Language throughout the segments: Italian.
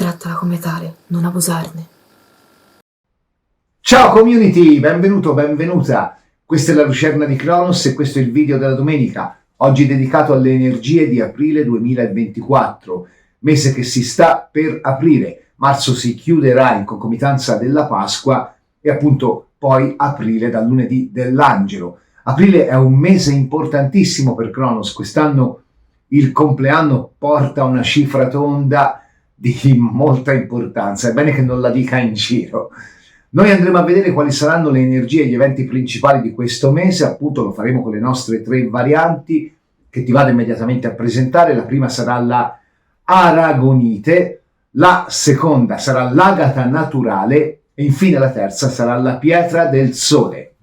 Trattala come tale, non abusarne. Ciao community, benvenuto, benvenuta. Questa è la Lucerna di Cronos e questo è il video della domenica, oggi dedicato alle energie di aprile 2024, mese che si sta per aprire. Marzo si chiuderà in concomitanza della Pasqua e appunto poi aprile dal lunedì dell'Angelo. Aprile è un mese importantissimo per Cronos, quest'anno il compleanno porta una cifra tonda di molta importanza, è bene che non la dica in giro. Noi andremo a vedere quali saranno le energie e gli eventi principali di questo mese, appunto lo faremo con le nostre 3 varianti che ti vado immediatamente a presentare. La prima sarà la aragonite, la seconda sarà l'agata naturale e infine la terza sarà la pietra del sole.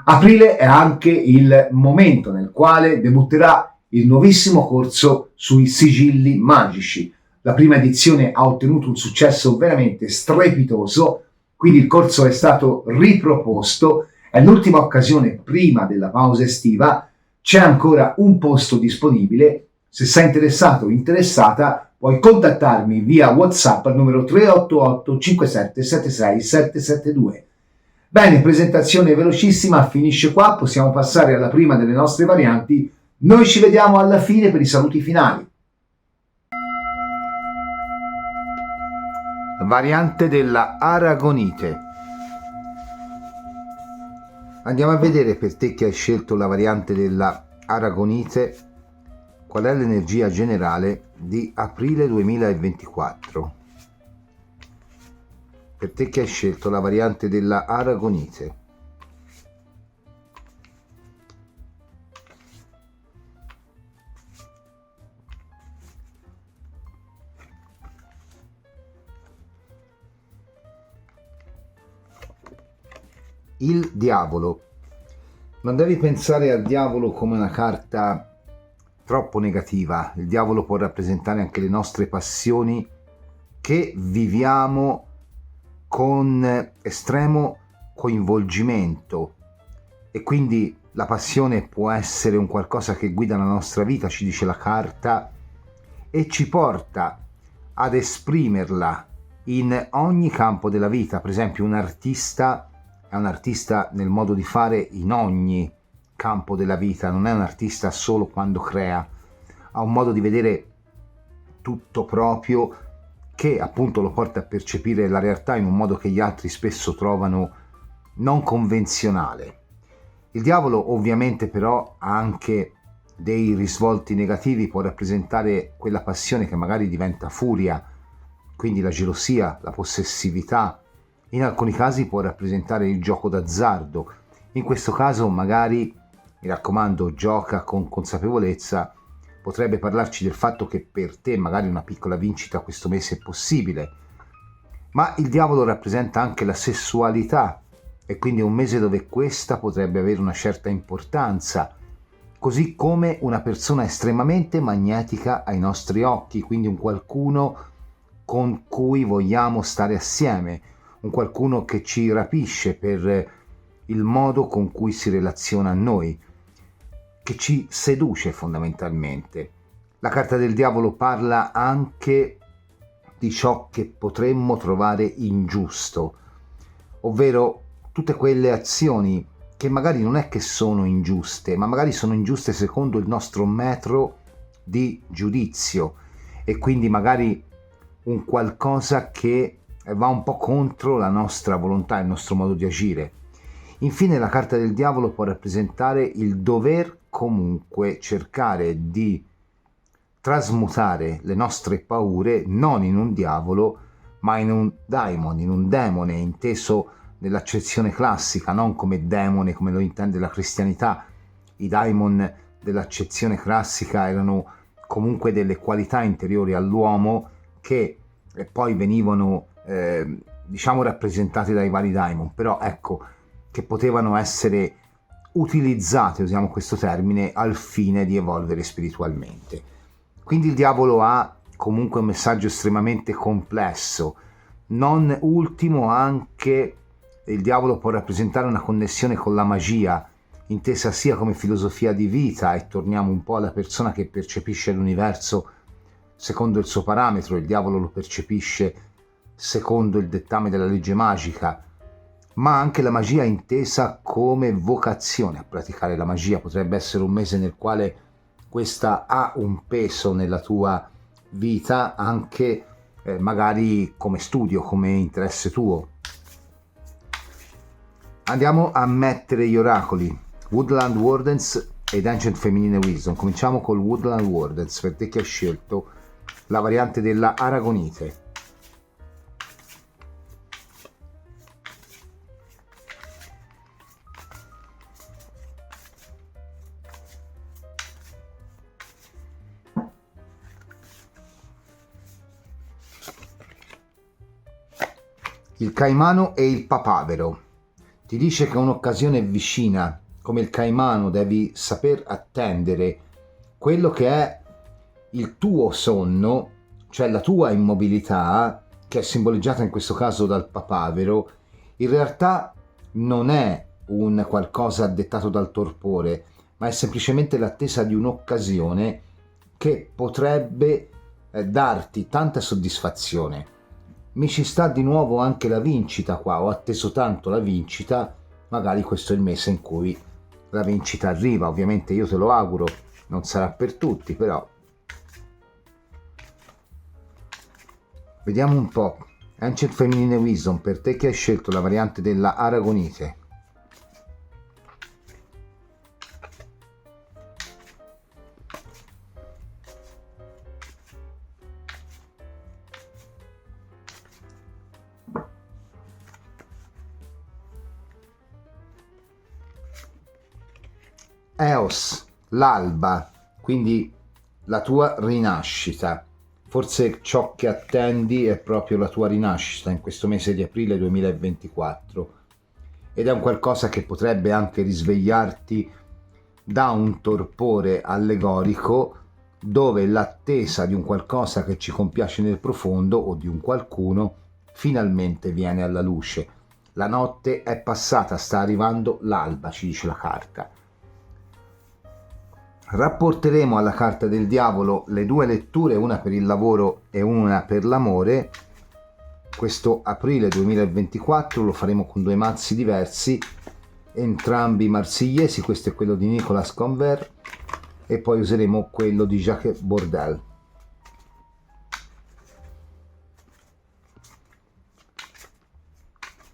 Aprile è anche il momento nel quale debutterà il nuovissimo corso sui sigilli magici. La prima edizione ha ottenuto un successo veramente strepitoso, quindi il corso è stato riproposto, è l'ultima occasione prima della pausa estiva, c'è ancora un posto disponibile, se sei interessato o interessata puoi contattarmi via WhatsApp al numero 388 5776 772. Bene, presentazione velocissima, finisce qua, possiamo passare alla prima delle nostre varianti, noi ci vediamo alla fine per i saluti finali. Variante della aragonite. Andiamo a vedere per te che hai scelto la variante della aragonite qual è l'energia generale di aprile 2024. Per te che hai scelto la variante della aragonite. Il diavolo. Non devi pensare al diavolo come una carta troppo negativa. Il diavolo può rappresentare anche le nostre passioni che viviamo con estremo coinvolgimento e quindi la passione può essere un qualcosa che guida la nostra vita, ci dice la carta, e ci porta ad esprimerla in ogni campo della vita. Per esempio un artista è un artista nel modo di fare in ogni campo della vita, non è un artista solo quando crea, ha un modo di vedere tutto proprio che appunto lo porta a percepire la realtà in un modo che gli altri spesso trovano non convenzionale. Il diavolo ovviamente però ha anche dei risvolti negativi, può rappresentare quella passione che magari diventa furia, quindi la gelosia, la possessività. In alcuni casi può rappresentare il gioco d'azzardo. In questo caso magari, mi raccomando, gioca con consapevolezza, potrebbe parlarci del fatto che per te magari una piccola vincita questo mese è possibile. Ma il diavolo rappresenta anche la sessualità e quindi è un mese dove questa potrebbe avere una certa importanza, così come una persona estremamente magnetica ai nostri occhi, quindi un qualcuno con cui vogliamo stare assieme, un qualcuno che ci rapisce per il modo con cui si relaziona a noi, che ci seduce fondamentalmente. La carta del diavolo parla anche di ciò che potremmo trovare ingiusto, ovvero tutte quelle azioni che magari non è che sono ingiuste, ma magari sono ingiuste secondo il nostro metro di giudizio e quindi magari un qualcosa che va un po' contro la nostra volontà, il nostro modo di agire. Infine la carta del diavolo può rappresentare il dover comunque cercare di trasmutare le nostre paure non in un diavolo ma in un daimon, in un demone inteso nell'accezione classica, non come demone come lo intende la cristianità. I daimon dell'accezione classica erano comunque delle qualità interiori all'uomo che poi venivano rappresentate dai vari daimon, però ecco che potevano essere utilizzate, usiamo questo termine, al fine di evolvere spiritualmente. Quindi il diavolo ha comunque un messaggio estremamente complesso. Non ultimo anche il diavolo può rappresentare una connessione con la magia, intesa sia come filosofia di vita, e torniamo un po' alla persona che percepisce l'universo secondo il suo parametro, il diavolo lo percepisce secondo il dettame della legge magica, ma anche la magia intesa come vocazione a praticare la magia. Potrebbe essere un mese nel quale questa ha un peso nella tua vita, anche magari come studio, come interesse tuo. Andiamo a mettere gli oracoli, Woodland Wardens ed Ancient Feminine Wisdom. Cominciamo col Woodland Wardens, per te che hai scelto la variante della Aragonite. Il caimano e il papavero. Ti dice che un'occasione è vicina. Come il caimano devi saper attendere quello che è il tuo sonno, cioè la tua immobilità, che è simboleggiata in questo caso dal papavero. In realtà non è un qualcosa dettato dal torpore, ma è semplicemente l'attesa di un'occasione che potrebbe darti tanta soddisfazione. Mi ci sta di nuovo anche la vincita qua, ho atteso tanto la vincita, magari questo è il mese in cui la vincita arriva. Ovviamente io te lo auguro, non sarà per tutti, però vediamo un po'. Ancient Feminine Wisdom, per te che hai scelto la variante della Aragonite. Eos, l'alba, quindi la tua rinascita. Forse ciò che attendi è proprio la tua rinascita in questo mese di aprile 2024, ed è un qualcosa che potrebbe anche risvegliarti da un torpore allegorico, dove l'attesa di un qualcosa che ci compiace nel profondo o di un qualcuno finalmente viene alla luce. La notte è passata, sta arrivando l'alba, ci dice la carta. Rapporteremo alla carta del diavolo le due letture, una per il lavoro e una per l'amore. Questo aprile 2024 lo faremo con due mazzi diversi, entrambi marsigliesi. Questo è quello di Nicolas Conver e poi useremo quello di Jacques Bourdelle.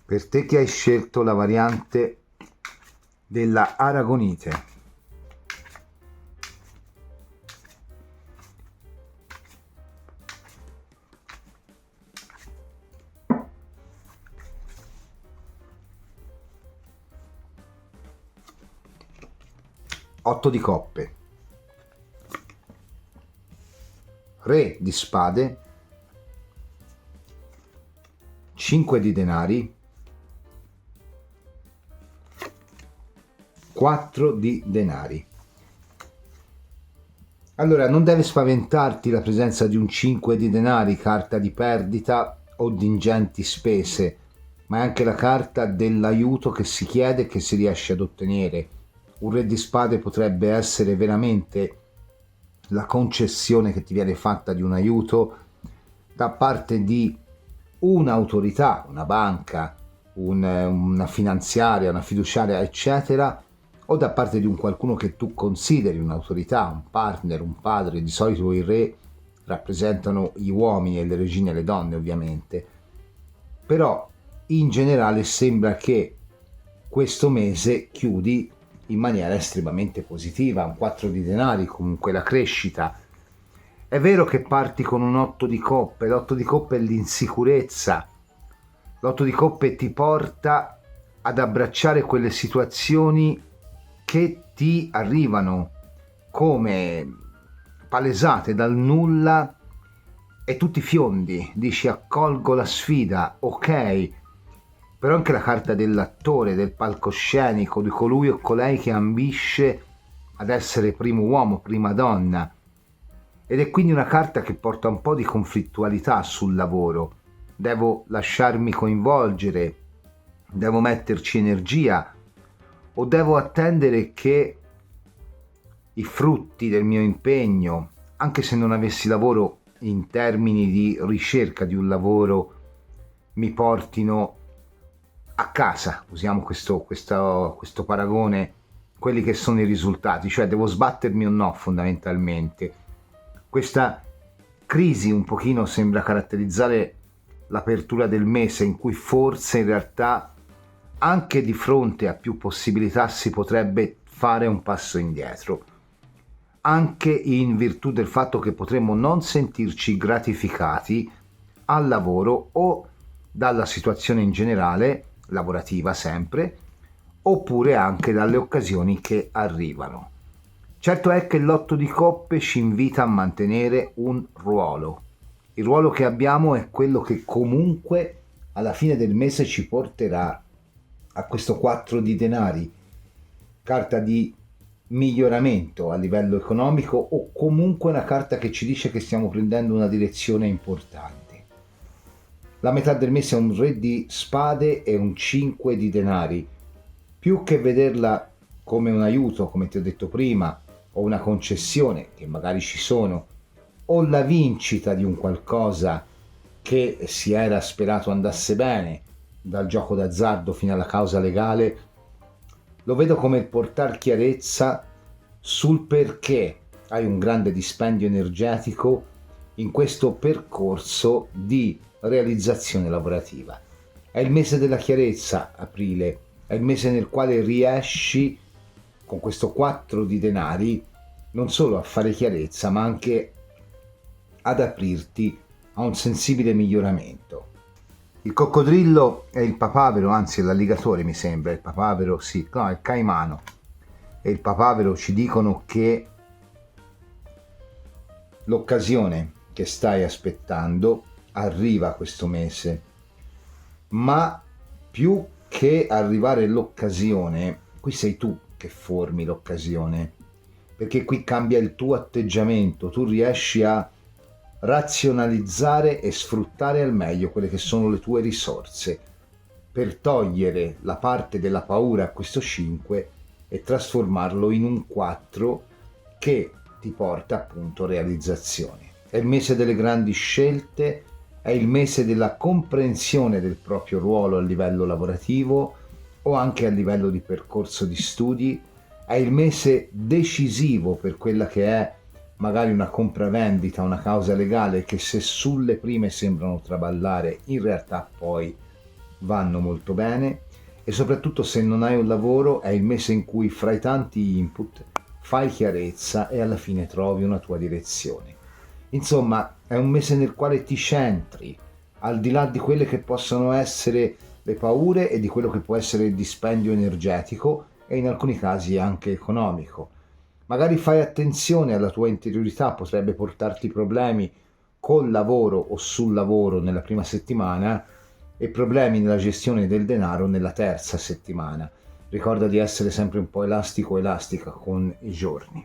Per te che hai scelto la variante della Aragonite. Otto di coppe, re di spade, 5 di denari, 4 di denari. Allora, non deve spaventarti la presenza di un 5 di denari, carta di perdita o di ingenti spese, ma è anche la carta dell'aiuto che si chiede e che si riesce ad ottenere. Un re di spade potrebbe essere veramente la concessione che ti viene fatta di un aiuto da parte di un'autorità, una banca, una finanziaria, una fiduciaria, eccetera, o da parte di un qualcuno che tu consideri un'autorità, un partner, un padre. Di solito i re rappresentano gli uomini e le regine, le donne ovviamente, però in generale sembra che questo mese chiudi in maniera estremamente positiva. Un 4 di denari, comunque la crescita. È vero che parti con un 8 di coppe, l'8 di coppe è l'insicurezza, l'8 di coppe ti porta ad abbracciare quelle situazioni che ti arrivano come palesate dal nulla e tu ti fiondi, dici accolgo la sfida, ok. Però anche la carta dell'attore, del palcoscenico, di colui o colei che ambisce ad essere primo uomo, prima donna. Ed è quindi una carta che porta un po' di conflittualità sul lavoro. Devo lasciarmi coinvolgere, devo metterci energia o devo attendere che i frutti del mio impegno, anche se non avessi lavoro, in termini di ricerca di un lavoro mi portino a casa, usiamo questo paragone, quelli che sono i risultati, cioè devo sbattermi o no fondamentalmente. Questa crisi un pochino sembra caratterizzare l'apertura del mese, in cui forse in realtà anche di fronte a più possibilità si potrebbe fare un passo indietro, anche in virtù del fatto che potremmo non sentirci gratificati al lavoro o dalla situazione in generale, lavorativa sempre, oppure anche dalle occasioni che arrivano. Certo è che l'otto di coppe ci invita a mantenere un ruolo. Il ruolo che abbiamo è quello che comunque alla fine del mese ci porterà a questo 4 di denari, carta di miglioramento a livello economico, o comunque una carta che ci dice che stiamo prendendo una direzione importante. La metà del mese è un re di spade e un 5 di denari. Più che vederla come un aiuto, come ti ho detto prima, o una concessione, che magari ci sono, o la vincita di un qualcosa che si era sperato andasse bene, dal gioco d'azzardo fino alla causa legale, lo vedo come il portar chiarezza sul perché hai un grande dispendio energetico in questo percorso di realizzazione lavorativa. È il mese della chiarezza, aprile, è il mese nel quale riesci con questo 4 di denari non solo a fare chiarezza, ma anche ad aprirti a un sensibile miglioramento. Il coccodrillo è il papavero, anzi è l'alligatore mi sembra, il papavero sì, no, è il caimano e il papavero ci dicono che l'occasione che stai aspettando arriva questo mese, ma più che arrivare l'occasione, qui sei tu che formi l'occasione, perché qui cambia il tuo atteggiamento, tu riesci a razionalizzare e sfruttare al meglio quelle che sono le tue risorse per togliere la parte della paura a questo 5 e trasformarlo in un 4 che ti porta appunto realizzazione. È il mese delle grandi scelte, è il mese della comprensione del proprio ruolo a livello lavorativo o anche a livello di percorso di studi, è il mese decisivo per quella che è magari una compravendita, una causa legale che se sulle prime sembrano traballare, in realtà poi vanno molto bene, e soprattutto se non hai un lavoro è il mese in cui fra i tanti input fai chiarezza e alla fine trovi una tua direzione. Insomma, è un mese nel quale ti centri, al di là di quelle che possono essere le paure e di quello che può essere il dispendio energetico e in alcuni casi anche economico. Magari fai attenzione alla tua interiorità, potrebbe portarti problemi col lavoro o sul lavoro nella prima settimana e problemi nella gestione del denaro nella terza settimana. Ricorda di essere sempre un po' elastico o elastica con i giorni.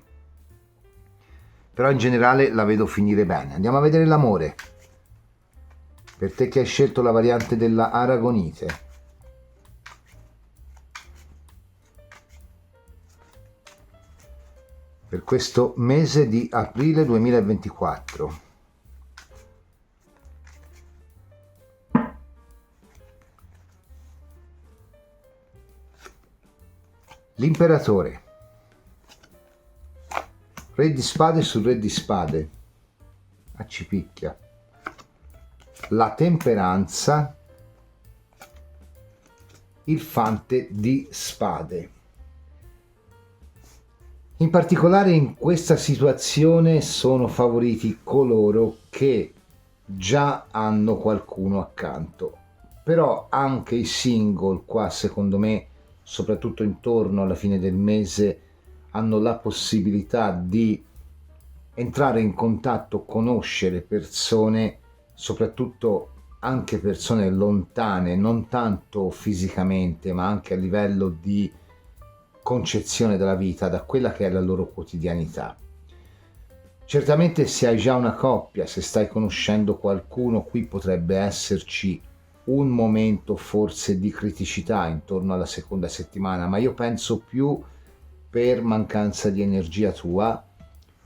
Però in generale la vedo finire bene. Andiamo a vedere l'amore. Per te che hai scelto la variante della aragonite. Per questo mese di aprile 2024. L'imperatore. Re di spade su re di spade. Ci picchia. La temperanza. Il fante di spade. In particolare in questa situazione sono favoriti coloro che già hanno qualcuno accanto, però anche i single qua secondo me, soprattutto intorno alla fine del mese, hanno la possibilità di entrare in contatto, conoscere persone, soprattutto anche persone lontane, non tanto fisicamente ma anche a livello di concezione della vita, da quella che è la loro quotidianità. Certamente se hai già una coppia, se stai conoscendo qualcuno, qui potrebbe esserci un momento forse di criticità intorno alla seconda settimana, ma io penso più per mancanza di energia tua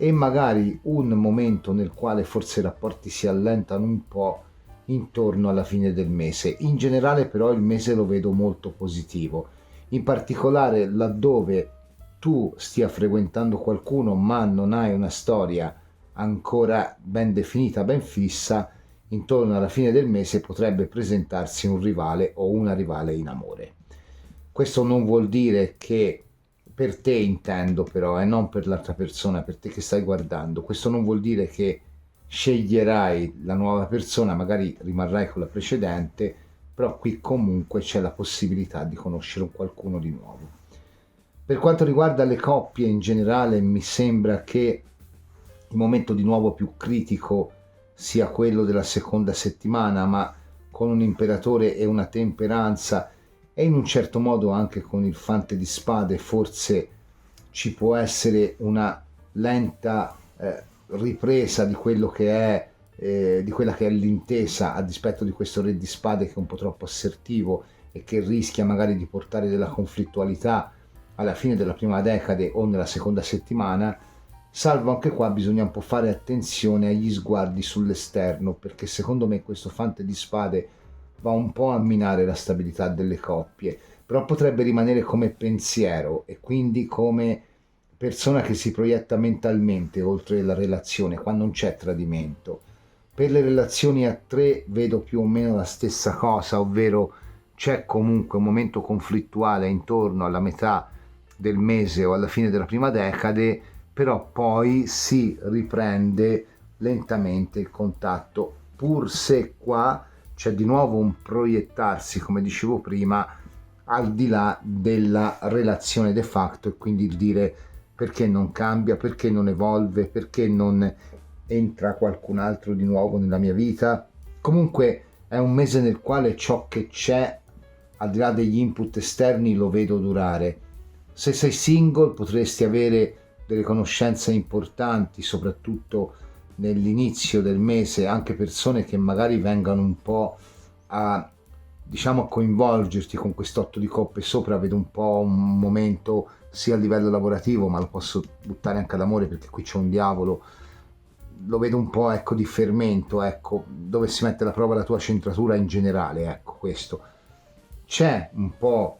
e magari un momento nel quale forse i rapporti si allentano un po' intorno alla fine del mese. In generale però il mese lo vedo molto positivo, in particolare laddove tu stia frequentando qualcuno ma non hai una storia ancora ben definita, ben fissa, intorno alla fine del mese potrebbe presentarsi un rivale o una rivale in amore. Questo non vuol dire che, per te intendo però, e non per l'altra persona, per te che stai guardando, questo non vuol dire che sceglierai la nuova persona, magari rimarrai con la precedente, però qui comunque c'è la possibilità di conoscere un qualcuno di nuovo. Per quanto riguarda le coppie in generale, mi sembra che il momento di nuovo più critico sia quello della seconda settimana, ma con un imperatore e una temperanza, e in un certo modo anche con il fante di spade forse ci può essere una lenta ripresa di quello che è di quella che è l'intesa, a dispetto di questo re di spade che è un po' troppo assertivo e che rischia magari di portare della conflittualità alla fine della prima decade o nella seconda settimana. Salvo anche qua bisogna un po' fare attenzione agli sguardi sull'esterno, perché secondo me questo fante di spade va un po' a minare la stabilità delle coppie, però potrebbe rimanere come pensiero e quindi come persona che si proietta mentalmente oltre la relazione, qua non c'è tradimento. Per le relazioni a tre vedo più o meno la stessa cosa, ovvero c'è comunque un momento conflittuale intorno alla metà del mese o alla fine della prima decade, però poi si riprende lentamente il contatto, pur se qua c'è di nuovo un proiettarsi, come dicevo prima, al di là della relazione de facto, e quindi il dire perché non cambia, perché non evolve, perché non entra qualcun altro di nuovo nella mia vita. Comunque è un mese nel quale ciò che c'è, al di là degli input esterni, lo vedo durare. Se sei single potresti avere delle conoscenze importanti, soprattutto nell'inizio del mese, anche persone che magari vengano un po' a, diciamo, a coinvolgerti con quest'otto di coppe sopra. Vedo un po' un momento sia a livello lavorativo, ma lo posso buttare anche all'amore perché qui c'è un diavolo, lo vedo un po', ecco, di fermento, ecco, dove si mette alla prova la tua centratura in generale, ecco, questo. C'è un po'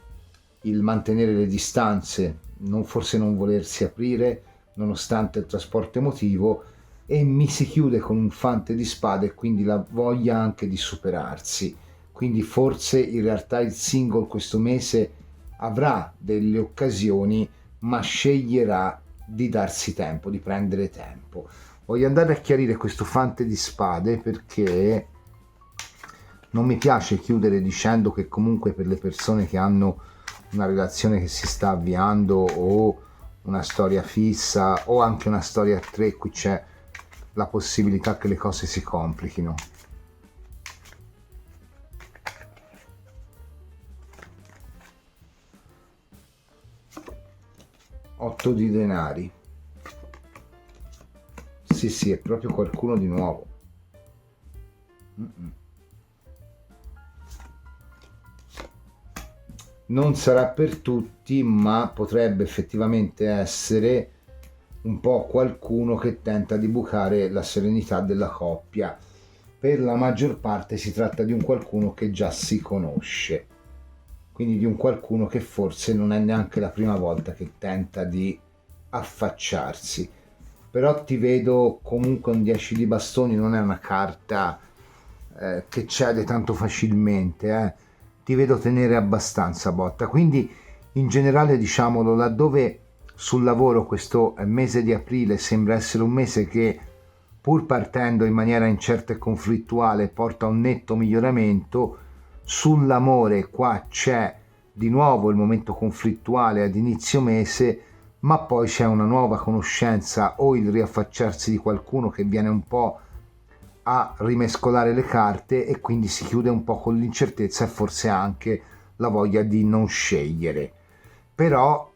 il mantenere le distanze, forse non volersi aprire nonostante il trasporto emotivo, e mi si chiude con un fante di spade e quindi la voglia anche di superarsi. Quindi forse in realtà il single questo mese avrà delle occasioni, ma sceglierà di darsi tempo, di prendere tempo. Voglio andare a chiarire questo fante di spade perché non mi piace chiudere dicendo che comunque per le persone che hanno una relazione che si sta avviando o una storia fissa o anche una storia a tre, qui c'è la possibilità che le cose si complichino. Otto di denari. Sì, è proprio qualcuno di nuovo. Non sarà per tutti, ma potrebbe effettivamente essere un po' qualcuno che tenta di bucare la serenità della coppia. Per la maggior parte si tratta di un qualcuno che già si conosce, quindi di un qualcuno che forse non è neanche la prima volta che tenta di affacciarsi. Però ti vedo comunque un 10 di bastoni, non è una carta che cede tanto facilmente, ti vedo tenere abbastanza botta, quindi in generale, diciamolo, laddove sul lavoro questo mese di aprile sembra essere un mese che, pur partendo in maniera incerta e conflittuale, porta a un netto miglioramento, sull'amore qua c'è di nuovo il momento conflittuale ad inizio mese, ma poi c'è una nuova conoscenza o il riaffacciarsi di qualcuno che viene un po' a rimescolare le carte, e quindi si chiude un po' con l'incertezza e forse anche la voglia di non scegliere. Però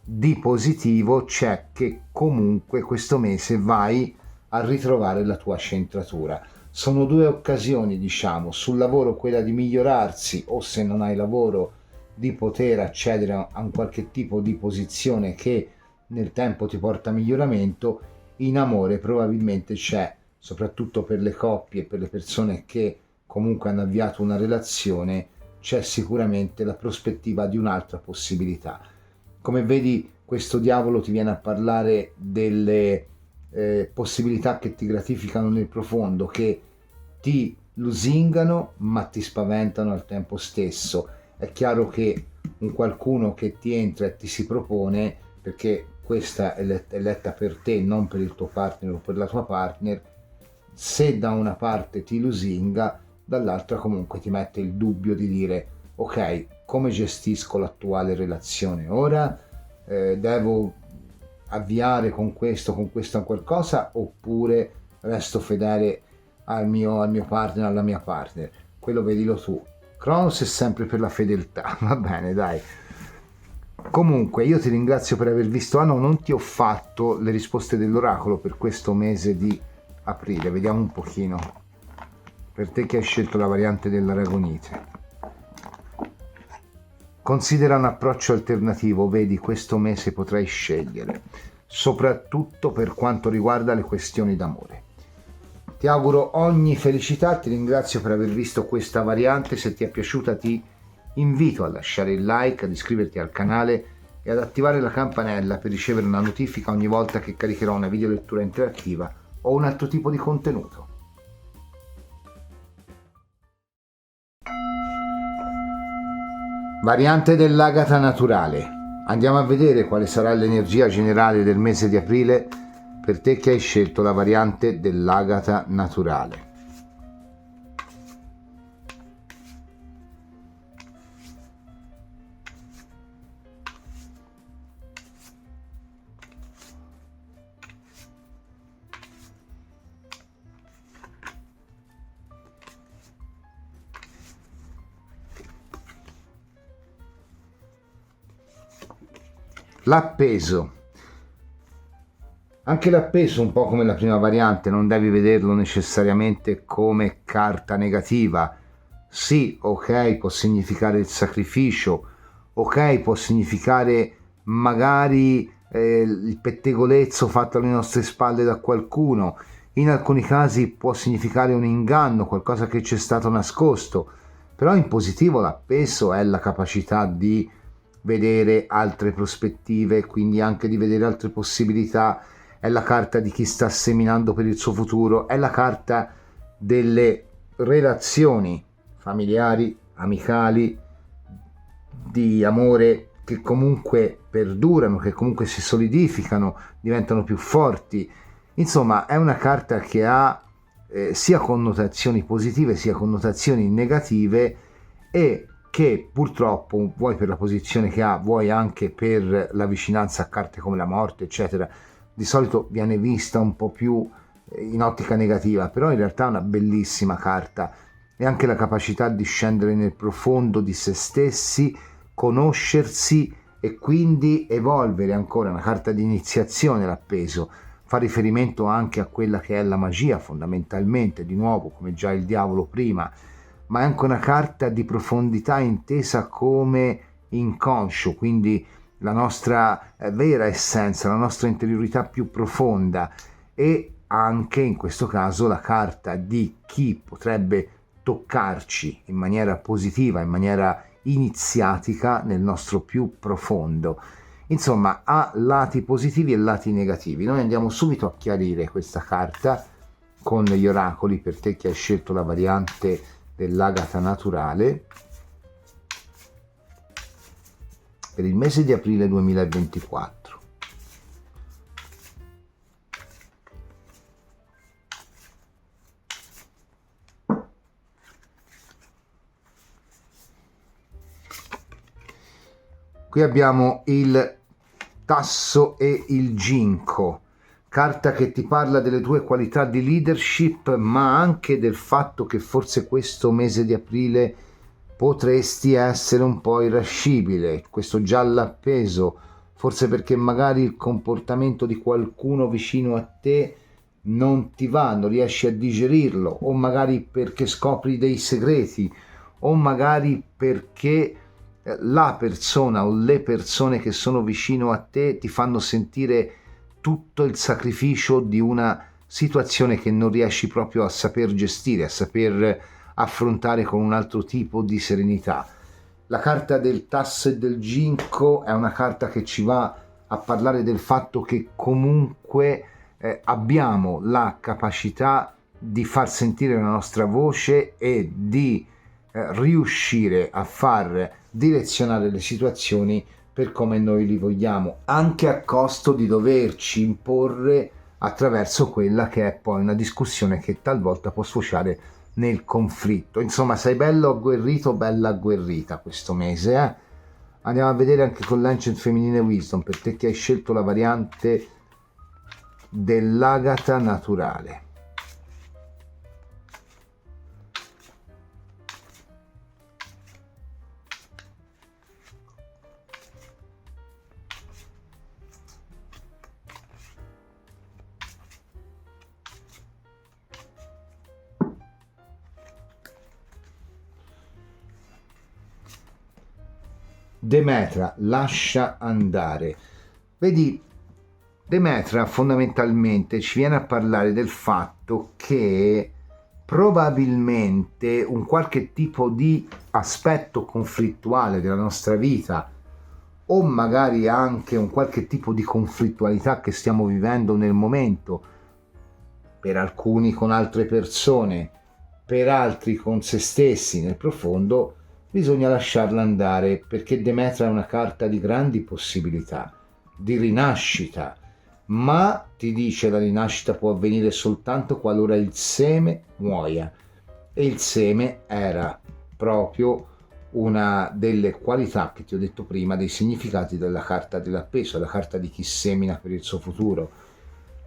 di positivo c'è che comunque questo mese vai a ritrovare la tua centratura. Sono due occasioni, diciamo, sul lavoro quella di migliorarsi, o se non hai lavoro di poter accedere a un qualche tipo di posizione che nel tempo ti porta a miglioramento, in amore probabilmente c'è, soprattutto per le coppie, per le persone che comunque hanno avviato una relazione, c'è sicuramente la prospettiva di un'altra possibilità. Come vedi, questo diavolo ti viene a parlare delle possibilità che ti gratificano nel profondo, che ti lusingano ma ti spaventano al tempo stesso. È chiaro che un qualcuno che ti entra e ti si propone, perché questa è letta per te, non per il tuo partner o per la tua partner, se da una parte ti lusinga, dall'altra comunque ti mette il dubbio di dire ok, come gestisco l'attuale relazione ora? Devo avviare con questo qualcosa, oppure resto fedele al mio partner, alla mia partner? Quello vedilo tu. Cronos è sempre per la fedeltà, va bene, dai. Comunque io ti ringrazio per aver visto. No, non ti ho fatto le risposte dell'oracolo per questo mese di aprile. Vediamo un pochino, per te che hai scelto la variante dell'aragonite. Considera un approccio alternativo, vedi, questo mese potrai scegliere, soprattutto per quanto riguarda le questioni d'amore. Ti auguro ogni felicità, ti ringrazio per aver visto questa variante. Se ti è piaciuta ti invito a lasciare il like, ad iscriverti al canale e ad attivare la campanella per ricevere una notifica ogni volta che caricherò una video lettura interattiva o un altro tipo di contenuto. Variante dell'agata naturale. Andiamo a vedere quale sarà l'energia generale del mese di aprile per te che hai scelto la variante dell'agata naturale. L'appeso. Anche l'appeso, un po' come la prima variante, non devi vederlo necessariamente come carta negativa. Sì, ok, può significare il sacrificio, ok, può significare magari il pettegolezzo fatto alle nostre spalle da qualcuno. In alcuni casi può significare un inganno, qualcosa che ci è stato nascosto. Però in positivo l'appeso è la capacità di vedere altre prospettive, quindi anche di vedere altre possibilità. È la carta di chi sta seminando per il suo futuro, è la carta delle relazioni familiari, amicali, di amore che comunque perdurano, che comunque si solidificano, diventano più forti. Insomma, è una carta che ha sia connotazioni positive sia connotazioni negative, e che purtroppo, vuoi per la posizione che ha, vuoi anche per la vicinanza a carte come la morte, eccetera, di solito viene vista un po' più in ottica negativa, però in realtà è una bellissima carta. E anche la capacità di scendere nel profondo di se stessi, conoscersi e quindi evolvere ancora. Una carta di iniziazione, l'appeso. Fa riferimento anche a quella che è la magia, fondamentalmente, di nuovo, come già il diavolo prima, ma è anche una carta di profondità intesa come inconscio, quindi la nostra vera essenza, la nostra interiorità più profonda, e anche in questo caso la carta di chi potrebbe toccarci in maniera positiva, in maniera iniziatica nel nostro più profondo. Insomma, ha lati positivi e lati negativi. Noi andiamo subito a chiarire questa carta con gli oracoli per te che hai scelto la variante dell'agata naturale per il mese di aprile 2024. Qui abbiamo il tasso e il ginkgo, carta che ti parla delle tue qualità di leadership, ma anche del fatto che forse questo mese di aprile potresti essere un po' irascibile, questo giallo appeso, forse perché magari il comportamento di qualcuno vicino a te non ti va, non riesci a digerirlo, o magari perché scopri dei segreti, o magari perché la persona o le persone che sono vicino a te ti fanno sentire tutto il sacrificio di una situazione che non riesci proprio a saper gestire, a saper affrontare con un altro tipo di serenità. La carta del tasso e del ginkgo è una carta che ci va a parlare del fatto che comunque abbiamo la capacità di far sentire la nostra voce e di riuscire a far direzionare le situazioni per come noi li vogliamo, anche a costo di doverci imporre attraverso quella che è poi una discussione che talvolta può sfociare nel conflitto. Insomma, sei bello agguerrito, bella agguerrita questo mese, eh? Andiamo a vedere anche con l'Ancient Feminine Wisdom, per te che hai scelto la variante dell'agata naturale. Demetra, lascia andare. Vedi, Demetra fondamentalmente ci viene a parlare del fatto che probabilmente un qualche tipo di aspetto conflittuale della nostra vita, o magari anche un qualche tipo di conflittualità che stiamo vivendo nel momento, per alcuni con altre persone, per altri con se stessi nel profondo, bisogna lasciarla andare, perché Demetra è una carta di grandi possibilità, di rinascita, ma ti dice la rinascita può avvenire soltanto qualora il seme muoia, e il seme era proprio una delle qualità che ti ho detto prima, dei significati della carta dell'appeso, la carta di chi semina per il suo futuro.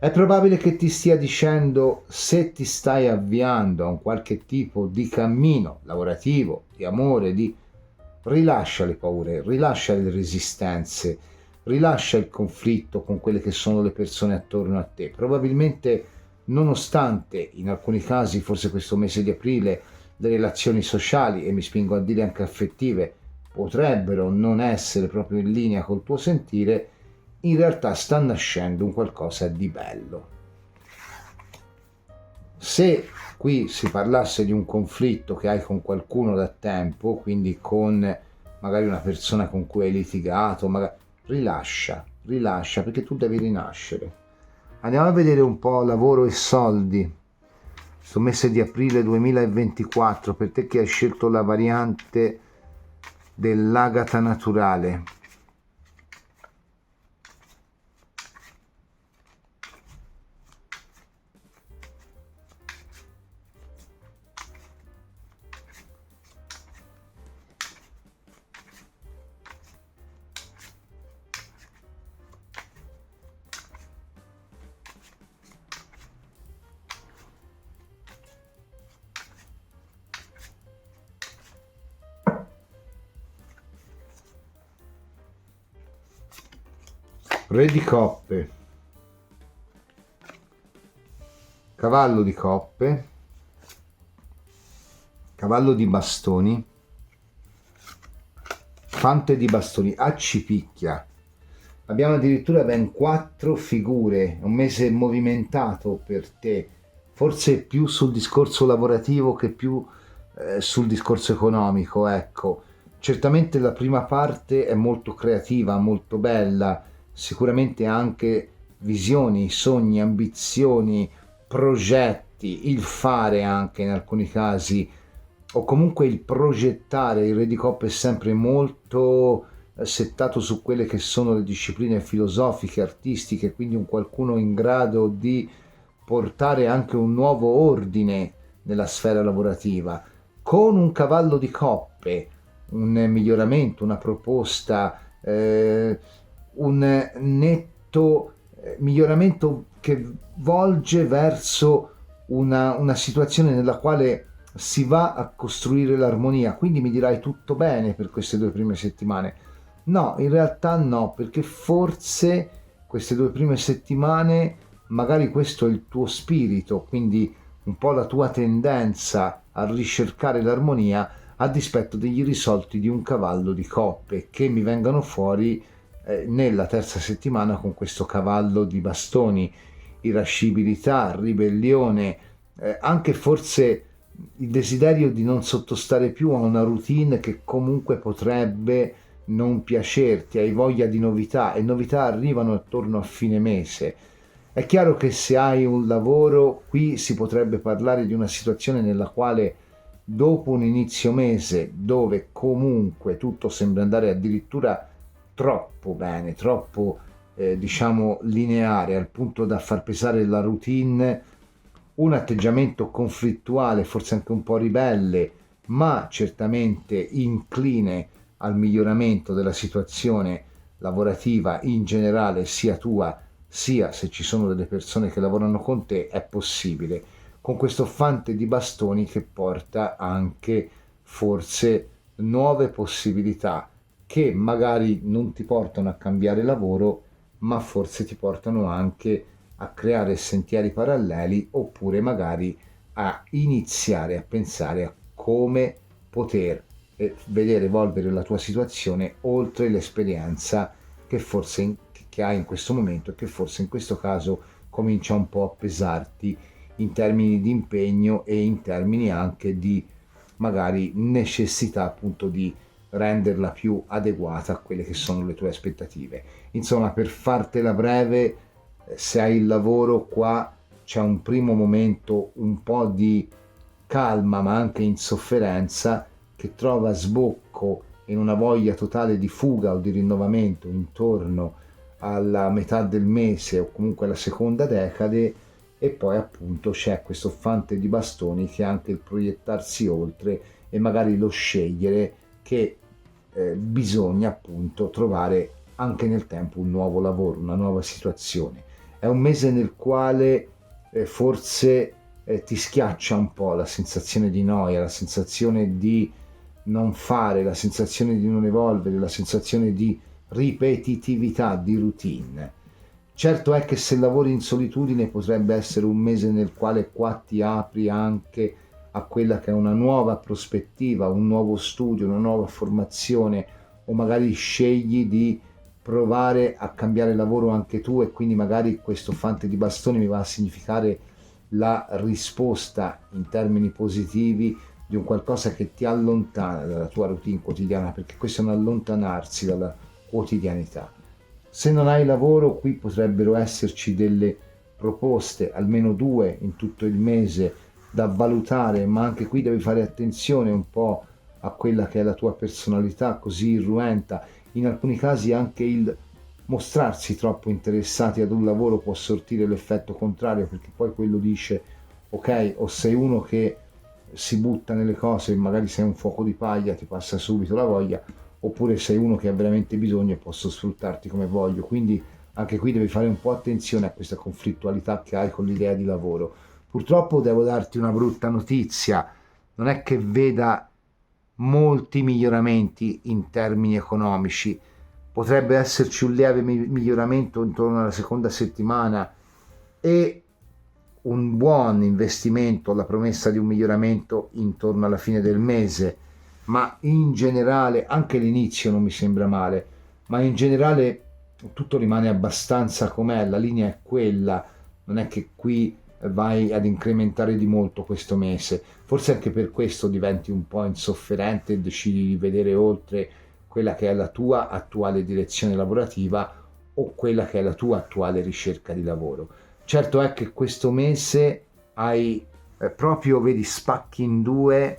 È probabile che ti stia dicendo, se ti stai avviando a un qualche tipo di cammino lavorativo, di amore, rilascia le paure, rilascia le resistenze, rilascia il conflitto con quelle che sono le persone attorno a te. Probabilmente, nonostante in alcuni casi, forse questo mese di aprile, le relazioni sociali, e mi spingo a dire anche affettive, potrebbero non essere proprio in linea col tuo sentire, in realtà sta nascendo un qualcosa di bello. Se qui si parlasse di un conflitto che hai con qualcuno da tempo, quindi con magari una persona con cui hai litigato, rilascia, perché tu devi rinascere. Andiamo a vedere un po' lavoro e soldi. Questo mese di aprile 2024, per te che hai scelto la variante dell'agata naturale. Re di coppe, cavallo di coppe, cavallo di bastoni, fante di bastoni, accipicchia. Abbiamo addirittura ben 4 figure, un mese movimentato per te, forse più sul discorso lavorativo che più sul discorso economico, ecco. Certamente la prima parte è molto creativa, molto bella, sicuramente anche visioni, sogni, ambizioni, progetti, il fare anche in alcuni casi, o comunque il progettare. Il Re di Coppe è sempre molto settato su quelle che sono le discipline filosofiche, artistiche, quindi un qualcuno in grado di portare anche un nuovo ordine nella sfera lavorativa, con un cavallo di coppe, un miglioramento, una proposta, un netto miglioramento che volge verso una situazione nella quale si va a costruire l'armonia. Quindi mi dirai tutto bene per queste 2 prime settimane. No, in realtà no, perché forse queste 2 prime settimane magari questo è il tuo spirito, quindi un po' la tua tendenza a ricercare l'armonia a dispetto degli risolti di un cavallo di coppe che mi vengano fuori nella terza settimana con questo cavallo di bastoni, irascibilità, ribellione, anche forse il desiderio di non sottostare più a una routine che comunque potrebbe non piacerti, hai voglia di novità, e novità arrivano attorno a fine mese. È chiaro che se hai un lavoro, qui si potrebbe parlare di una situazione nella quale dopo un inizio mese dove comunque tutto sembra andare addirittura troppo bene, troppo diciamo lineare, al punto da far pesare la routine, un atteggiamento conflittuale, forse anche un po' ribelle, ma certamente incline al miglioramento della situazione lavorativa in generale, sia tua sia se ci sono delle persone che lavorano con te, è possibile, con questo fante di bastoni che porta anche forse nuove possibilità che magari non ti portano a cambiare lavoro, ma forse ti portano anche a creare sentieri paralleli, oppure magari a iniziare a pensare a come poter vedere evolvere la tua situazione oltre l'esperienza che forse che hai in questo momento, e che forse in questo caso comincia un po' a pesarti in termini di impegno e in termini anche di magari necessità appunto di renderla più adeguata a quelle che sono le tue aspettative. Insomma, per fartela breve, se hai il lavoro, qua c'è un primo momento un po' di calma ma anche insofferenza, che trova sbocco in una voglia totale di fuga o di rinnovamento intorno alla metà del mese o comunque alla seconda decade, e poi appunto c'è questo fante di bastoni che è anche il proiettarsi oltre e magari lo scegliere che bisogna appunto trovare anche nel tempo un nuovo lavoro, una nuova situazione. È un mese nel quale forse ti schiaccia un po' la sensazione di noia, la sensazione di non fare, la sensazione di non evolvere, la sensazione di ripetitività, di routine. Certo è che se lavori in solitudine potrebbe essere un mese nel quale qua ti apri anche a quella che è una nuova prospettiva, un nuovo studio, una nuova formazione, o magari scegli di provare a cambiare lavoro anche tu, e quindi magari questo fante di bastoni mi va a significare la risposta in termini positivi di un qualcosa che ti allontana dalla tua routine quotidiana, perché questo è un allontanarsi dalla quotidianità. Se non hai lavoro, qui potrebbero esserci delle proposte, almeno 2 in tutto il mese, da valutare, ma anche qui devi fare attenzione un po' a quella che è la tua personalità così irruenta. In alcuni casi anche il mostrarsi troppo interessati ad un lavoro può sortire l'effetto contrario, perché poi quello dice ok, o sei uno che si butta nelle cose, magari sei un fuoco di paglia, ti passa subito la voglia, oppure sei uno che ha veramente bisogno e posso sfruttarti come voglio. Quindi anche qui devi fare un po' attenzione a questa conflittualità che hai con l'idea di lavoro. Purtroppo devo darti una brutta notizia, non è che veda molti miglioramenti in termini economici. Potrebbe esserci un lieve miglioramento intorno alla seconda settimana e un buon investimento, la promessa di un miglioramento intorno alla fine del mese, ma in generale anche l'inizio non mi sembra male, ma in generale tutto rimane abbastanza com'è, la linea è quella, non è che qui vai ad incrementare di molto questo mese. Forse anche per questo diventi un po' insofferente e decidi di vedere oltre quella che è la tua attuale direzione lavorativa o quella che è la tua attuale ricerca di lavoro. Certo è che questo mese hai proprio, vedi, spacchi in due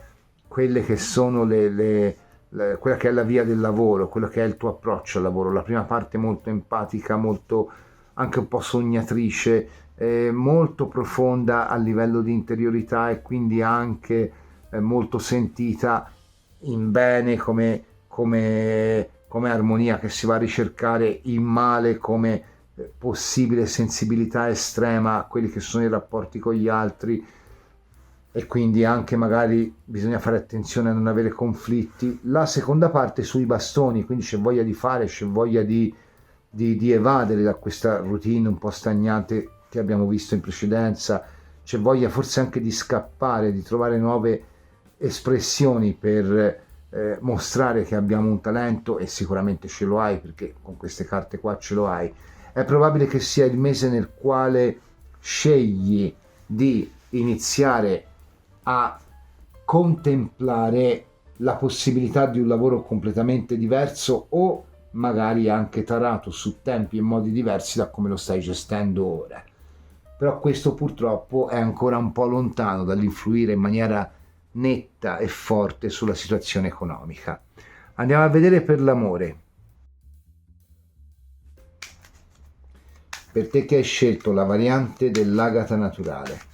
quelle che sono quella che è la via del lavoro, quello che è il tuo approccio al lavoro. La prima parte molto empatica, molto anche un po' sognatrice, molto profonda a livello di interiorità, e quindi anche molto sentita in bene come armonia che si va a ricercare, in male come possibile sensibilità estrema a quelli che sono i rapporti con gli altri, e quindi anche magari bisogna fare attenzione a non avere conflitti. La seconda parte sui bastoni, quindi c'è voglia di fare, c'è voglia di evadere da questa routine un po' stagnante che abbiamo visto in precedenza, c'è voglia forse anche di scappare, di trovare nuove espressioni per mostrare che abbiamo un talento, e sicuramente ce lo hai perché con queste carte qua ce lo hai. È probabile che sia il mese nel quale scegli di iniziare a contemplare la possibilità di un lavoro completamente diverso, o magari anche tarato su tempi e modi diversi da come lo stai gestendo ora. Però questo purtroppo è ancora un po' lontano dall'influire in maniera netta e forte sulla situazione economica. Andiamo a vedere per l'amore. Per te che hai scelto la variante dell'agata naturale.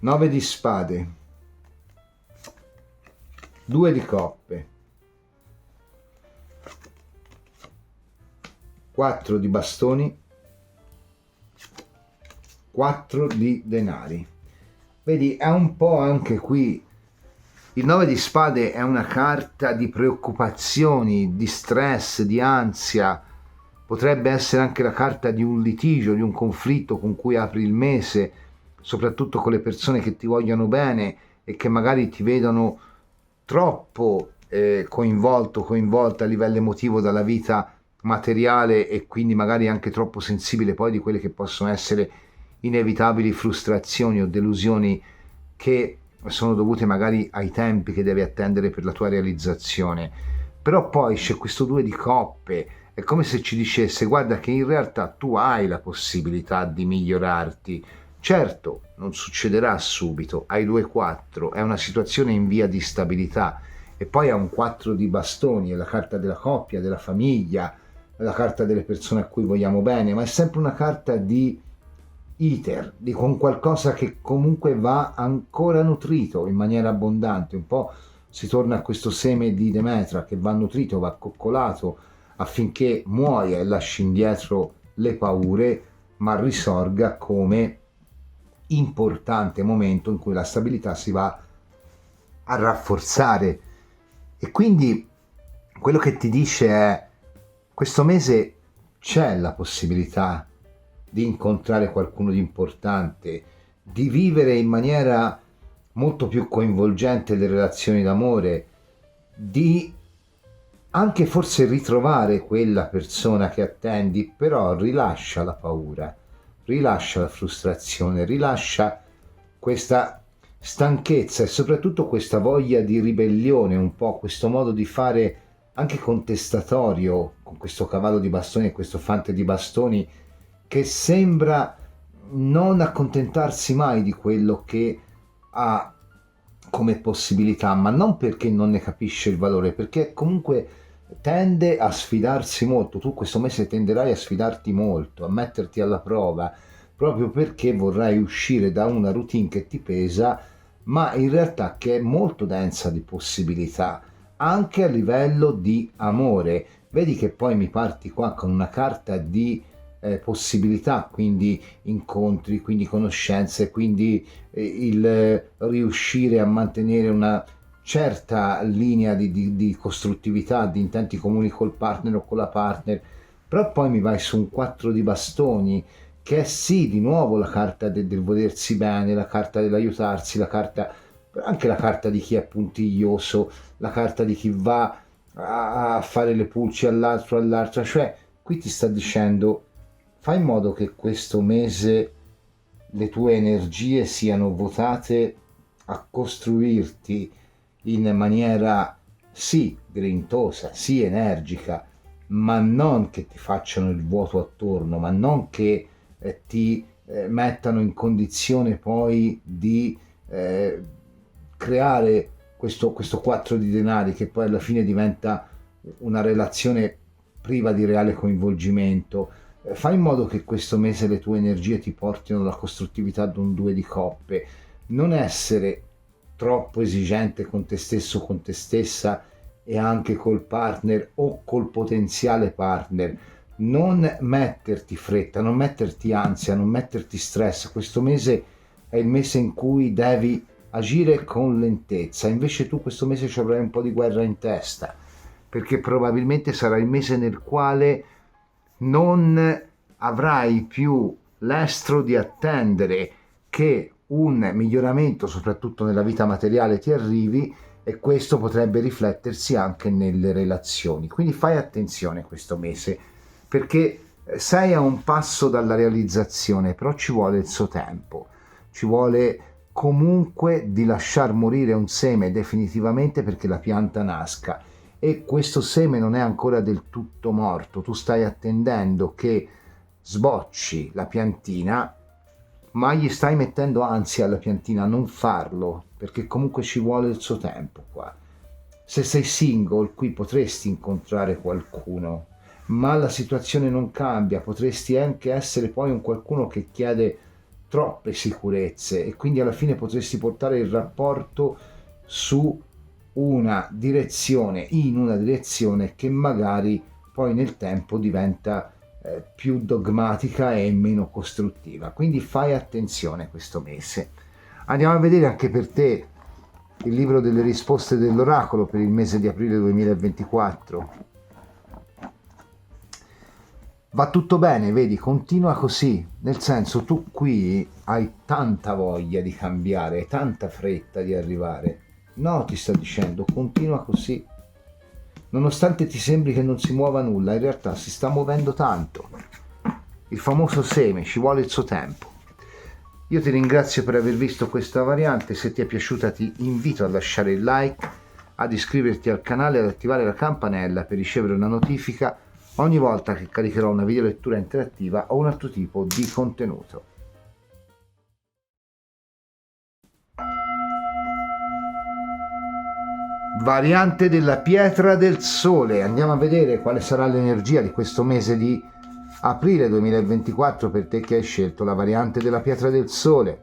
Nove di spade, 2 di coppe, 4 di bastoni, 4 di denari. Vedi, è un po' anche qui, il 9 di spade è una carta di preoccupazioni, di stress, di ansia. Potrebbe essere anche la carta di un litigio, di un conflitto con cui apri il mese, soprattutto con le persone che ti vogliono bene e che magari ti vedono troppo coinvolta a livello emotivo dalla vita materiale, e quindi magari anche troppo sensibile poi di quelle che possono essere inevitabili frustrazioni o delusioni che sono dovute magari ai tempi che devi attendere per la tua realizzazione. Però poi c'è questo 2 di coppe, è come se ci dicesse: guarda che in realtà tu hai la possibilità di migliorarti. Certo, non succederà subito, hai 2-4, è una situazione in via di stabilità, e poi ha un 4 di bastoni, è la carta della coppia, della famiglia, è la carta delle persone a cui vogliamo bene, ma è sempre una carta di iter, di con qualcosa che comunque va ancora nutrito in maniera abbondante. Un po' si torna a questo seme di Demetra che va nutrito, va coccolato affinché muoia e lasci indietro le paure, ma risorga come importante momento in cui la stabilità si va a rafforzare. E quindi quello che ti dice è: questo mese c'è la possibilità di incontrare qualcuno di importante, di vivere in maniera molto più coinvolgente le relazioni d'amore, di anche forse ritrovare quella persona che attendi. Però rilascia la paura, rilascia la frustrazione, rilascia questa stanchezza e soprattutto questa voglia di ribellione, un po' questo modo di fare anche contestatorio con questo cavallo di bastoni e questo fante di bastoni, che sembra non accontentarsi mai di quello che ha come possibilità, ma non perché non ne capisce il valore, perché comunque tende a sfidarsi molto. Tu questo mese tenderai a sfidarti molto, a metterti alla prova, proprio perché vorrai uscire da una routine che ti pesa, ma in realtà che è molto densa di possibilità, anche a livello di amore. Vedi che poi mi parti qua con una carta di possibilità, quindi incontri, quindi conoscenze, quindi il riuscire a mantenere una certa linea di costruttività, di intenti comuni col partner o con la partner. Però poi mi vai su un 4 di bastoni, che è sì di nuovo la carta del volersi bene, la carta dell'aiutarsi, la carta, anche la carta di chi è puntiglioso, la carta di chi va a fare le pulci all'altra. Cioè qui ti sta dicendo: fai in modo che questo mese le tue energie siano votate a costruirti in maniera sì grintosa, sì energica, ma non che ti facciano il vuoto attorno, ma non che ti mettano in condizione poi di creare questo 4 di denari, che poi alla fine diventa una relazione priva di reale coinvolgimento. Fai in modo che questo mese le tue energie ti portino alla costruttività ad un 2 di coppe. Non essere troppo esigente con te stesso, con te stessa, e anche col partner o col potenziale partner. Non metterti fretta, non metterti ansia, non metterti stress. Questo mese è il mese in cui devi agire con lentezza, invece tu questo mese ci avrai un po' di guerra in testa, perché probabilmente sarà il mese nel quale non avrai più l'estro di attendere che un miglioramento, soprattutto nella vita materiale, ti arrivi, e questo potrebbe riflettersi anche nelle relazioni. Quindi fai attenzione questo mese, perché sei a un passo dalla realizzazione, però ci vuole il suo tempo, ci vuole comunque di lasciar morire un seme definitivamente perché la pianta nasca, e questo seme non è ancora del tutto morto, tu stai attendendo che sbocci la piantina, ma gli stai mettendo ansia alla piantina, non farlo, perché comunque ci vuole il suo tempo qua. Se sei single, qui potresti incontrare qualcuno, ma la situazione non cambia, potresti anche essere poi un qualcuno che chiede troppe sicurezze, e quindi alla fine potresti portare il rapporto su una direzione, in una direzione che magari poi nel tempo diventa più dogmatica e meno costruttiva. Quindi fai attenzione questo mese. Andiamo a vedere anche per te il libro delle risposte dell'oracolo per il mese di aprile 2024. Va tutto bene, vedi, continua così, nel senso, tu qui hai tanta voglia di cambiare, hai tanta fretta di arrivare. No, ti sto dicendo, continua così. Nonostante ti sembri che non si muova nulla, in realtà si sta muovendo tanto. Il famoso seme, ci vuole il suo tempo. Io ti ringrazio per aver visto questa variante, se ti è piaciuta ti invito a lasciare il like, ad iscriverti al canale e ad attivare la campanella per ricevere una notifica ogni volta che caricherò una video lettura interattiva o un altro tipo di contenuto. Variante della pietra del sole, andiamo a vedere quale sarà l'energia di questo mese di aprile 2024 per te che hai scelto la variante della pietra del sole.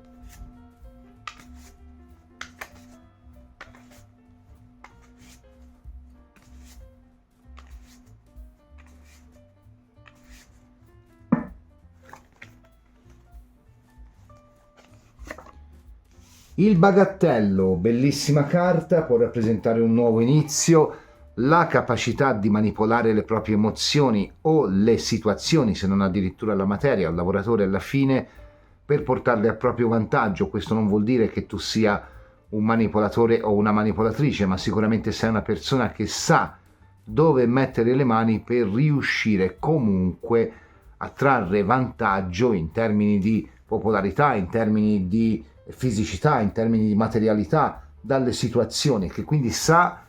Il bagattello, bellissima carta, può rappresentare un nuovo inizio, la capacità di manipolare le proprie emozioni o le situazioni, se non addirittura la materia, al lavoratore alla fine, per portarle a proprio vantaggio. Questo non vuol dire che tu sia un manipolatore o una manipolatrice, ma sicuramente sei una persona che sa dove mettere le mani per riuscire comunque a trarre vantaggio in termini di popolarità, in termini di fisicità, in termini di materialità dalle situazioni, che quindi sa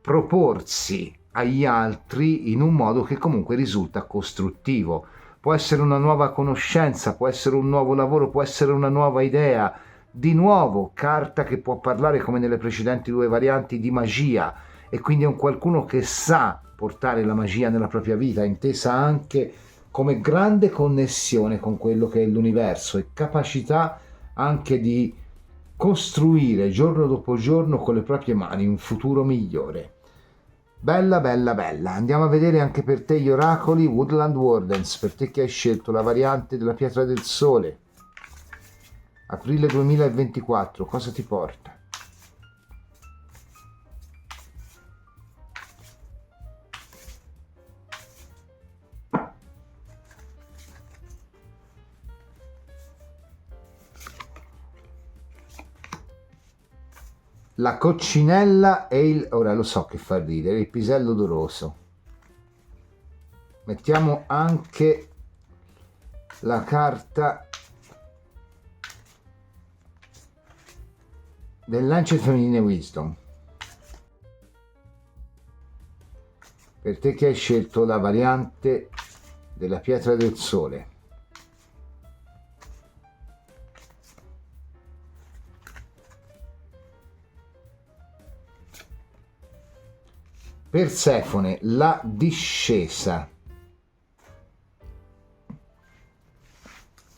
proporsi agli altri in un modo che comunque risulta costruttivo. Può essere una nuova conoscenza, può essere un nuovo lavoro, può essere una nuova idea. Di nuovo, carta che può parlare, come nelle precedenti due varianti, di magia, e quindi è un qualcuno che sa portare la magia nella propria vita, intesa anche come grande connessione con quello che è l'universo e capacità anche di costruire giorno dopo giorno con le proprie mani un futuro migliore. Bella, bella, bella. Andiamo a vedere anche per te gli oracoli Woodland Wardens, per te che hai scelto la variante della pietra del sole. Aprile 2024, cosa ti porta? La coccinella e il... ora lo so che fa ridere, il pisello odoroso. Mettiamo anche la carta dell'Ancient Feminine Wisdom. Per te che hai scelto la variante della pietra del sole. Persefone, la discesa.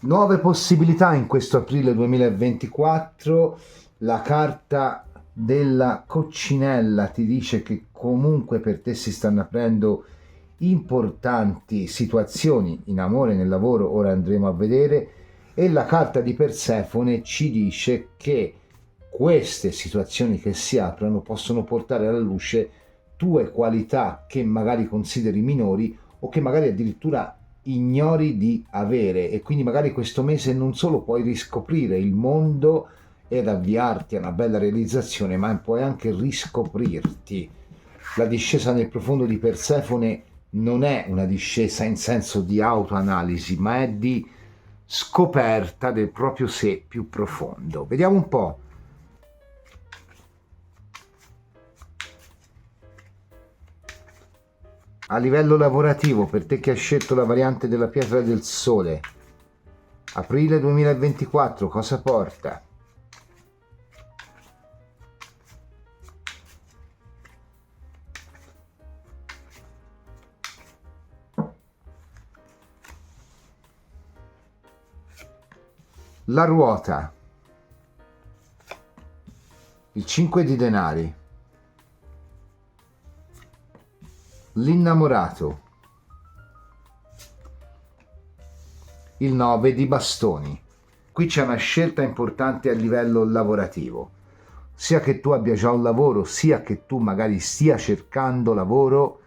Nuove possibilità in questo aprile 2024. La carta della coccinella ti dice che comunque per te si stanno aprendo importanti situazioni in amore, nel lavoro, ora andremo a vedere, E la carta di Persefone ci dice che queste situazioni che si aprono possono portare alla luce tue qualità che magari consideri minori o che magari addirittura ignori di avere, e quindi magari questo mese non solo puoi riscoprire il mondo ed avviarti a una bella realizzazione, ma puoi anche riscoprirti. La discesa nel profondo di Persefone non è una discesa in senso di autoanalisi, ma è di scoperta del proprio sé più profondo. Vediamo un po'. A livello lavorativo, per te che hai scelto la variante della pietra del sole, aprile 2024 cosa porta? La ruota, il 5 di denari, l'innamorato, il 9 di bastoni. Qui c'è una scelta importante a livello lavorativo, sia che tu abbia già un lavoro, sia che tu magari stia cercando lavoro,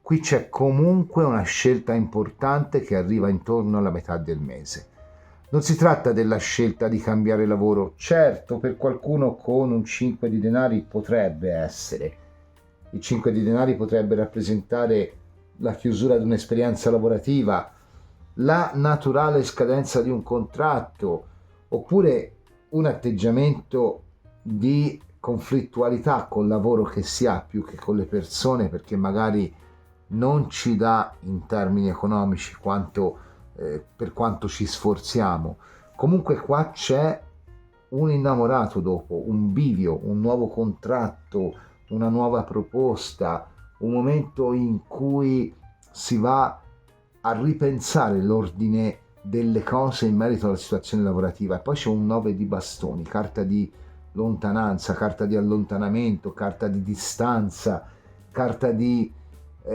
qui c'è comunque una scelta importante che arriva intorno alla metà del mese. Non si tratta della scelta di cambiare lavoro, certo per qualcuno con un 5 di denari potrebbe essere. Il 5 di denari potrebbe rappresentare la chiusura di un'esperienza lavorativa, la naturale scadenza di un contratto, oppure un atteggiamento di conflittualità col lavoro che si ha più che con le persone, perché magari non ci dà in termini economici per quanto ci sforziamo. Comunque qua c'è un innamorato dopo, un bivio, un nuovo contratto, una nuova proposta, un momento in cui si va a ripensare l'ordine delle cose in merito alla situazione lavorativa. E poi c'è un 9 di bastoni, carta di lontananza, carta di allontanamento, carta di distanza, carta di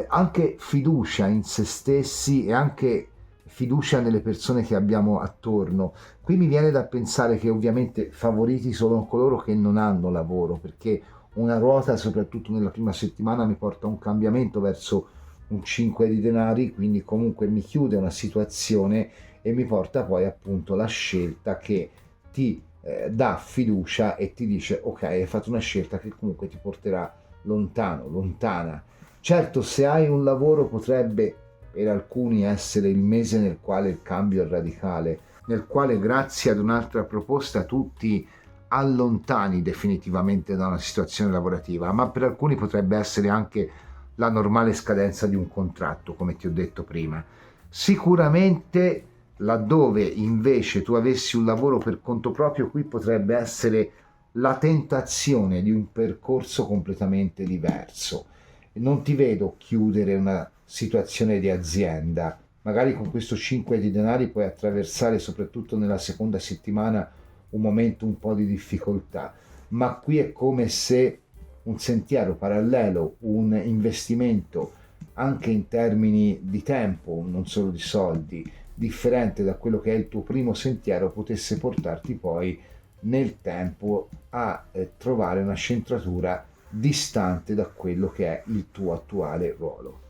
anche fiducia in se stessi e anche fiducia nelle persone che abbiamo attorno. Qui mi viene da pensare che ovviamente favoriti sono coloro che non hanno lavoro, perché una ruota, soprattutto nella prima settimana, mi porta a un cambiamento verso un 5 di denari, quindi comunque mi chiude una situazione e mi porta poi appunto la scelta che ti dà fiducia e ti dice ok, hai fatto una scelta che comunque ti porterà lontano, lontana. Certo, se hai un lavoro potrebbe per alcuni essere il mese nel quale il cambio è radicale, nel quale grazie ad un'altra proposta tu ti allontani definitivamente da una situazione lavorativa, ma per alcuni potrebbe essere anche la normale scadenza di un contratto, come ti ho detto prima. Sicuramente laddove invece tu avessi un lavoro per conto proprio, qui potrebbe essere la tentazione di un percorso completamente diverso. Non ti vedo chiudere una situazione di azienda, magari con questo 5 di denari puoi attraversare soprattutto nella seconda settimana un momento un po' di difficoltà, ma qui è come se un sentiero parallelo, un investimento anche in termini di tempo, non solo di soldi, differente da quello che è il tuo primo sentiero, potesse portarti poi nel tempo a trovare una centratura distante da quello che è il tuo attuale ruolo.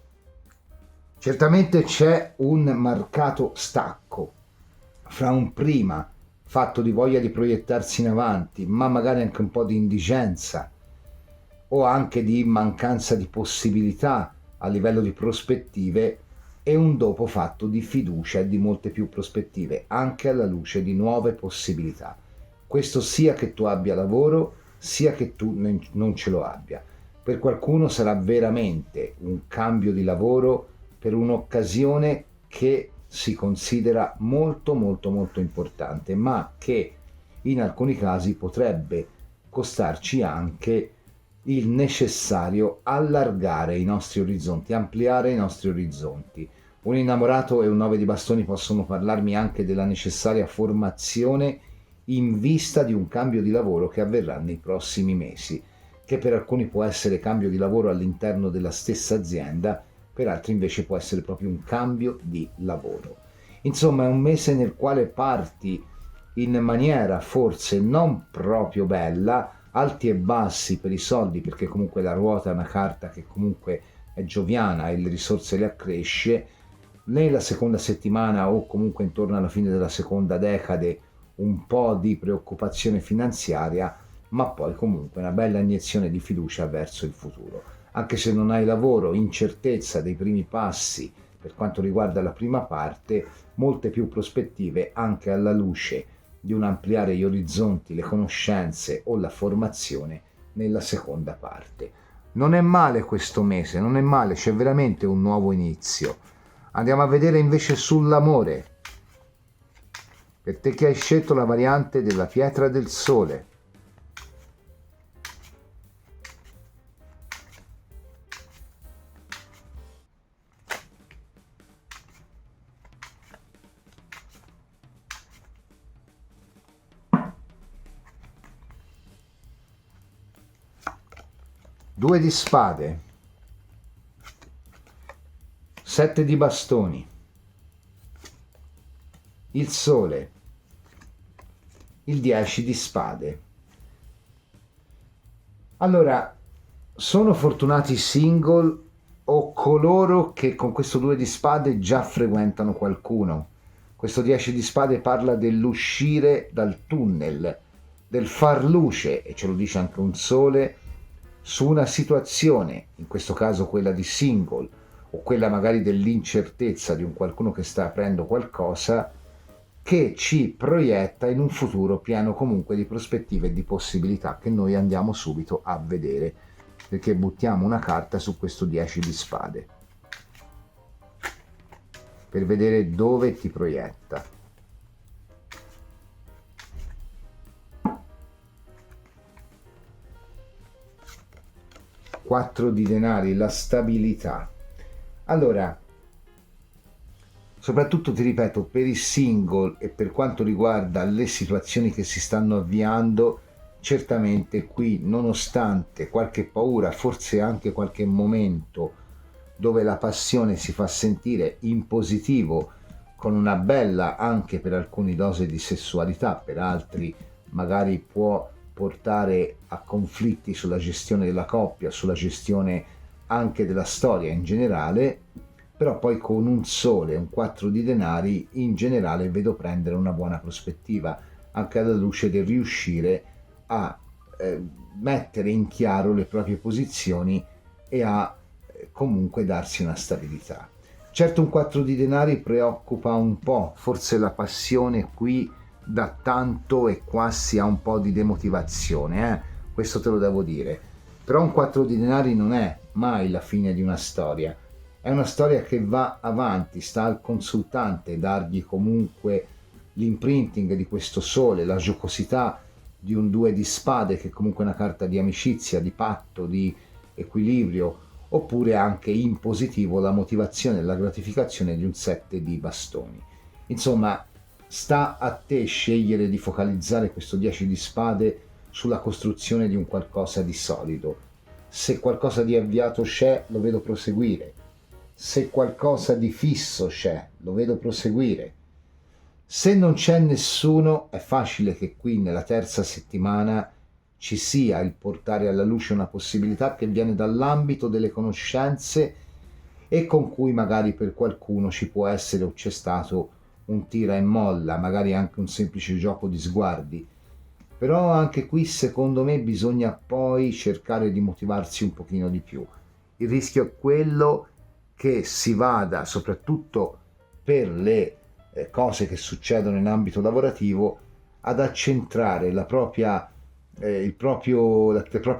Certamente c'è un marcato stacco fra un prima fatto di voglia di proiettarsi in avanti, ma magari anche un po' di indigenza o anche di mancanza di possibilità a livello di prospettive, e un dopo fatto di fiducia e di molte più prospettive, anche alla luce di nuove possibilità. Questo sia che tu abbia lavoro, sia che tu non ce lo abbia. Per qualcuno sarà veramente un cambio di lavoro per un'occasione che si considera molto molto molto importante, ma che in alcuni casi potrebbe costarci anche il necessario allargare i nostri orizzonti, ampliare i nostri orizzonti. Un innamorato e un 9 di bastoni possono parlarmi anche della necessaria formazione in vista di un cambio di lavoro che avverrà nei prossimi mesi, che per alcuni può essere cambio di lavoro all'interno della stessa azienda, per altri invece può essere proprio un cambio di lavoro. Insomma, è un mese nel quale parti in maniera forse non proprio bella, alti e bassi per i soldi, perché comunque la ruota è una carta che comunque è gioviana e le risorse le accresce. Nella seconda settimana o comunque intorno alla fine della seconda decade un po' di preoccupazione finanziaria, ma poi comunque una bella iniezione di fiducia verso il futuro. Anche se non hai lavoro, incertezza dei primi passi per quanto riguarda la prima parte, molte più prospettive anche alla luce di un ampliare gli orizzonti, le conoscenze o la formazione nella seconda parte. Non è male questo mese, non è male, c'è veramente un nuovo inizio. Andiamo a vedere invece sull'amore. Per te che hai scelto la variante della pietra del sole. Due di spade, 7 di bastoni, il sole, il 10 di spade. Allora, sono fortunati i single o coloro che con questo 2 di spade già frequentano qualcuno. Questo 10 di spade parla dell'uscire dal tunnel, del far luce, e ce lo dice anche un sole, su una situazione, in questo caso quella di single, o quella magari dell'incertezza di un qualcuno che sta aprendo qualcosa, che ci proietta in un futuro pieno comunque di prospettive e di possibilità che noi andiamo subito a vedere, perché buttiamo una carta su questo 10 di spade per vedere dove ti proietta. Quattro di denari, la stabilità. Allora, soprattutto ti ripeto, per i single e per quanto riguarda le situazioni che si stanno avviando, certamente qui, nonostante qualche paura, forse anche qualche momento dove la passione si fa sentire in positivo, con una bella anche per alcuni dose di sessualità, per altri magari può portare a conflitti sulla gestione della coppia, sulla gestione anche della storia in generale, però poi con un sole, un 4 di denari, in generale vedo prendere una buona prospettiva, anche alla luce del riuscire a mettere in chiaro le proprie posizioni e a comunque darsi una stabilità. Certo, un 4 di denari preoccupa un po', forse la passione qui dà tanto e qua si ha un po' di demotivazione, questo te lo devo dire. Però un 4 di denari non è mai la fine di una storia, è una storia che va avanti, sta al consultante dargli comunque l'imprinting di questo sole, la giocosità di un 2 di spade, che comunque è una carta di amicizia, di patto, di equilibrio, oppure anche in positivo la motivazione e la gratificazione di un 7 di bastoni. Insomma, sta a te scegliere di focalizzare questo 10 di spade sulla costruzione di un qualcosa di solido. Se qualcosa di avviato c'è, lo vedo proseguire. Se qualcosa di fisso c'è, lo vedo proseguire. Se non c'è nessuno, è facile che qui nella terza settimana ci sia il portare alla luce una possibilità che viene dall'ambito delle conoscenze e con cui magari per qualcuno ci può essere o c'è stato un tira e molla, magari anche un semplice gioco di sguardi. Però anche qui secondo me bisogna poi cercare di motivarsi un pochino di più. Il rischio è quello che si vada, soprattutto per le cose che succedono in ambito lavorativo, ad accentrare le proprie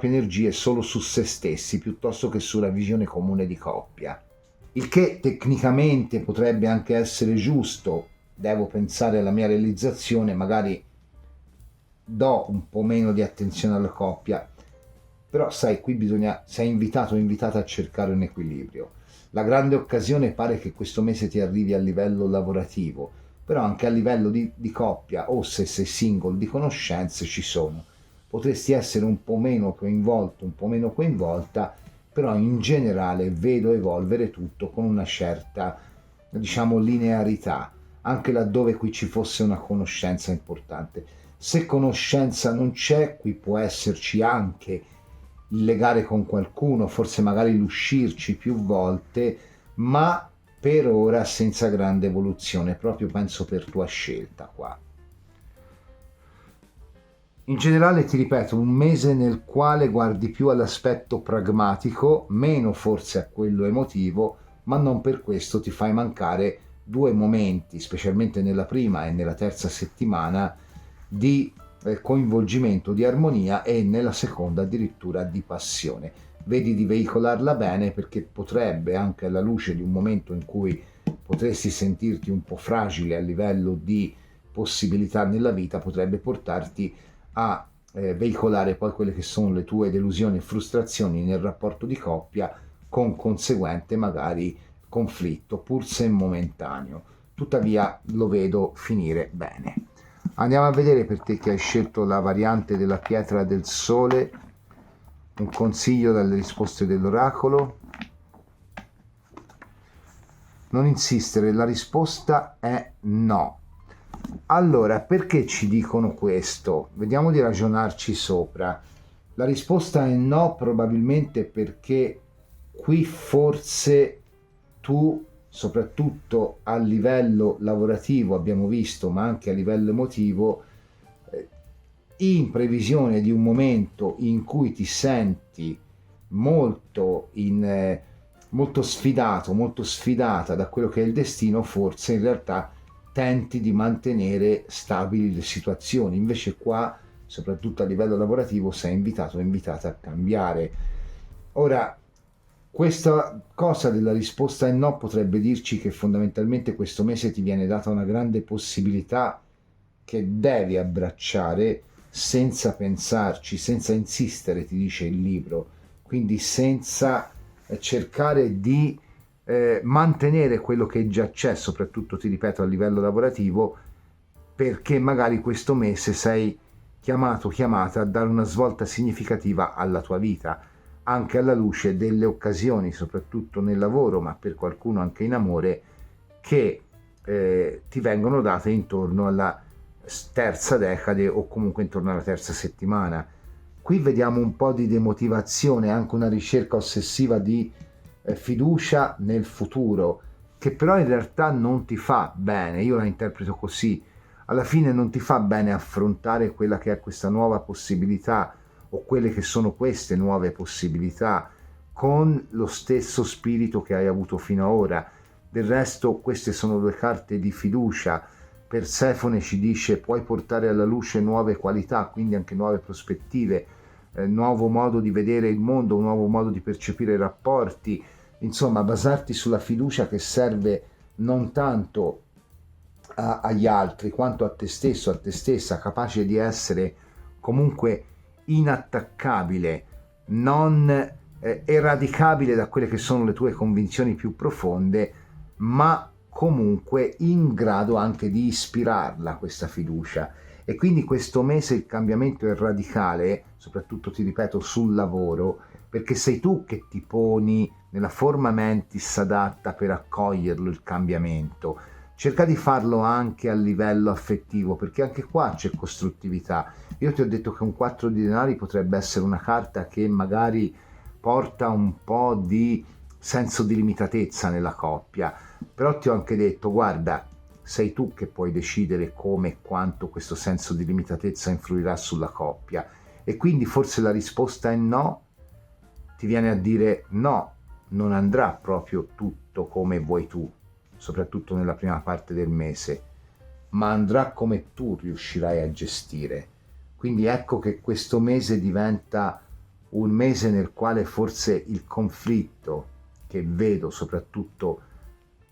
energie solo su se stessi piuttosto che sulla visione comune di coppia. Il che tecnicamente potrebbe anche essere giusto, devo pensare alla mia realizzazione, magari do un po' meno di attenzione alla coppia, però sai, qui bisogna, sei invitato o invitata a cercare un equilibrio. La grande occasione pare che questo mese ti arrivi a livello lavorativo, però anche a livello di coppia o se sei single di conoscenze ci sono. Potresti essere un po' meno coinvolto, un po' meno coinvolta, però in generale vedo evolvere tutto con una certa, diciamo, linearità. anche laddove qui ci fosse una conoscenza importante. Se conoscenza non c'è, qui può esserci anche il legare con qualcuno, forse magari l'uscirci più volte, ma per ora senza grande evoluzione, proprio penso per tua scelta qua. In generale, ti ripeto, un mese nel quale guardi più all'aspetto pragmatico, meno forse a quello emotivo, ma non per questo ti fai mancare 2 momenti, specialmente nella prima e nella terza settimana, di coinvolgimento, di armonia, e nella seconda addirittura di passione. Vedi di veicolarla bene, perché potrebbe, anche alla luce di un momento in cui potresti sentirti un po' fragile a livello di possibilità nella vita, potrebbe portarti a veicolare poi quelle che sono le tue delusioni e frustrazioni nel rapporto di coppia, con conseguente magari conflitto, pur se momentaneo. Tuttavia lo vedo finire bene. Andiamo a vedere per te che hai scelto la variante della pietra del sole, un consiglio dalle risposte dell'oracolo. Non insistere, la risposta è no. Allora, perché ci dicono questo? Vediamo di ragionarci sopra. La risposta è no, probabilmente perché qui forse tu, soprattutto a livello lavorativo, abbiamo visto, ma anche a livello emotivo, in previsione di un momento in cui ti senti molto sfidato, molto sfidata da quello che è il destino, forse in realtà tenti di mantenere stabili le situazioni. Invece qua, soprattutto a livello lavorativo, sei invitato o invitata a cambiare. Ora, questa cosa della risposta è no potrebbe dirci che fondamentalmente questo mese ti viene data una grande possibilità che devi abbracciare senza pensarci, senza insistere, ti dice il libro, quindi senza cercare di mantenere quello che già c'è, soprattutto ti ripeto a livello lavorativo, perché magari questo mese sei chiamato, chiamata a dare una svolta significativa alla tua vita, anche alla luce delle occasioni, soprattutto nel lavoro, ma per qualcuno anche in amore, che ti vengono date intorno alla terza decade o comunque intorno alla terza settimana. Qui vediamo un po' di demotivazione, anche una ricerca ossessiva di fiducia nel futuro, che però in realtà non ti fa bene. Io la interpreto così: alla fine non ti fa bene affrontare quella che è questa nuova possibilità, o quelle che sono queste nuove possibilità, con lo stesso spirito che hai avuto fino ad ora. Del resto queste sono 2 carte di fiducia. Persefone ci dice: puoi portare alla luce nuove qualità, quindi anche nuove prospettive, nuovo modo di vedere il mondo, un nuovo modo di percepire i rapporti. Insomma, basarti sulla fiducia che serve non tanto agli altri quanto a te stesso, a te stessa, capace di essere comunque inattaccabile, non eradicabile da quelle che sono le tue convinzioni più profonde, ma comunque in grado anche di ispirarla questa fiducia. E quindi questo mese il cambiamento è radicale, soprattutto ti ripeto sul lavoro, perché sei tu che ti poni nella forma mentis adatta per accoglierlo il cambiamento. Cerca di farlo anche a livello affettivo, perché anche qua c'è costruttività. Io ti ho detto che un 4 di denari potrebbe essere una carta che magari porta un po' di senso di limitatezza nella coppia, però ti ho anche detto: guarda, sei tu che puoi decidere come e quanto questo senso di limitatezza influirà sulla coppia. E quindi forse la risposta è no, ti viene a dire no, non andrà proprio tutto come vuoi tu, soprattutto nella prima parte del mese, ma andrà come tu riuscirai a gestire. Quindi ecco che questo mese diventa un mese nel quale forse il conflitto che vedo soprattutto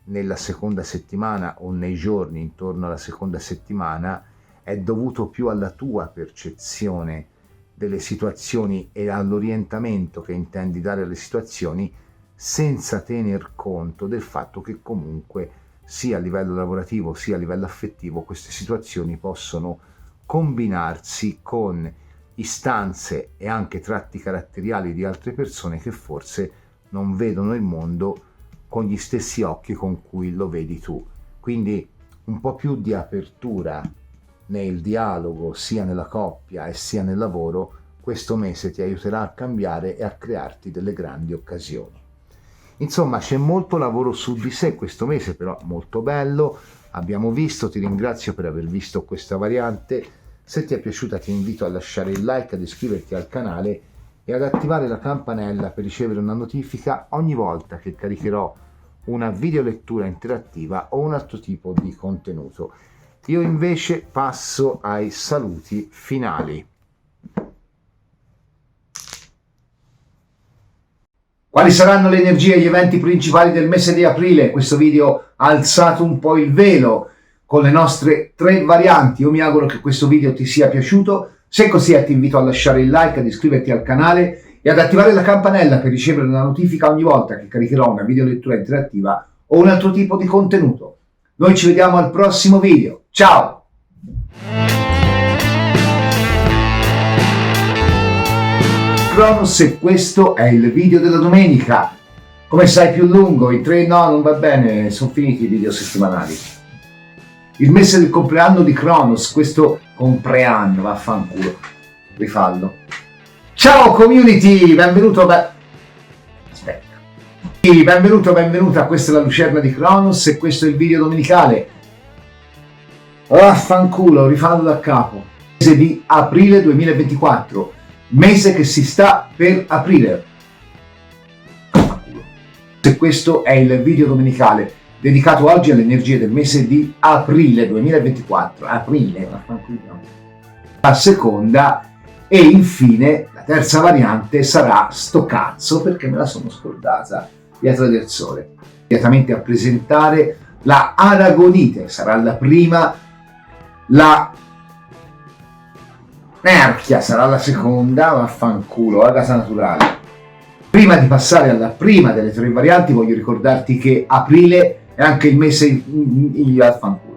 nella seconda settimana o nei giorni intorno alla seconda settimana è dovuto più alla tua percezione delle situazioni e all'orientamento che intendi dare alle situazioni, senza tener conto del fatto che comunque sia a livello lavorativo sia a livello affettivo queste situazioni possono combinarsi con istanze e anche tratti caratteriali di altre persone che forse non vedono il mondo con gli stessi occhi con cui lo vedi tu. Quindi un po' più di apertura nel dialogo sia nella coppia e sia nel lavoro, questo mese ti aiuterà a cambiare e a crearti delle grandi occasioni. Insomma, c'è molto lavoro su di sé questo mese, però molto bello. Abbiamo visto, ti ringrazio per aver visto questa variante. Se ti è piaciuta ti invito a lasciare il like, ad iscriverti al canale e ad attivare la campanella per ricevere una notifica ogni volta che caricherò una videolettura interattiva o un altro tipo di contenuto. Io invece passo ai saluti finali. Quali saranno le energie e gli eventi principali del mese di aprile? Questo video ha alzato un po' il velo con le nostre 3 varianti. Io mi auguro che questo video ti sia piaciuto. Se così è, ti invito a lasciare il like, ad iscriverti al canale e ad attivare la campanella per ricevere una notifica ogni volta che caricherò una videolettura interattiva o un altro tipo di contenuto. Noi ci vediamo al prossimo video. Ciao! Cronos, e questo è il video della domenica. Come sai, più lungo, in 3 no, non va bene, sono finiti i video settimanali. Il mese del compleanno di Cronos, questo compleanno, vaffanculo, rifallo. Ciao community, benvenuta, questa è la Lucerna di Cronos e questo è il video domenicale. Vaffanculo, rifallo da capo. Mese di aprile 2024. Mese che si sta per aprire. Se questo è il video domenicale dedicato oggi alle energie del mese di aprile 2024. Aprile, la seconda e infine la terza variante sarà sto cazzo, perché me la sono scordata, Pietra del Sole. Immediatamente a presentare la Aragonite, sarà la prima, la Nerchia sarà la seconda, vaffanculo, la casa naturale. Prima di passare alla prima delle 3 varianti voglio ricordarti che aprile è anche il mese vaffanculo.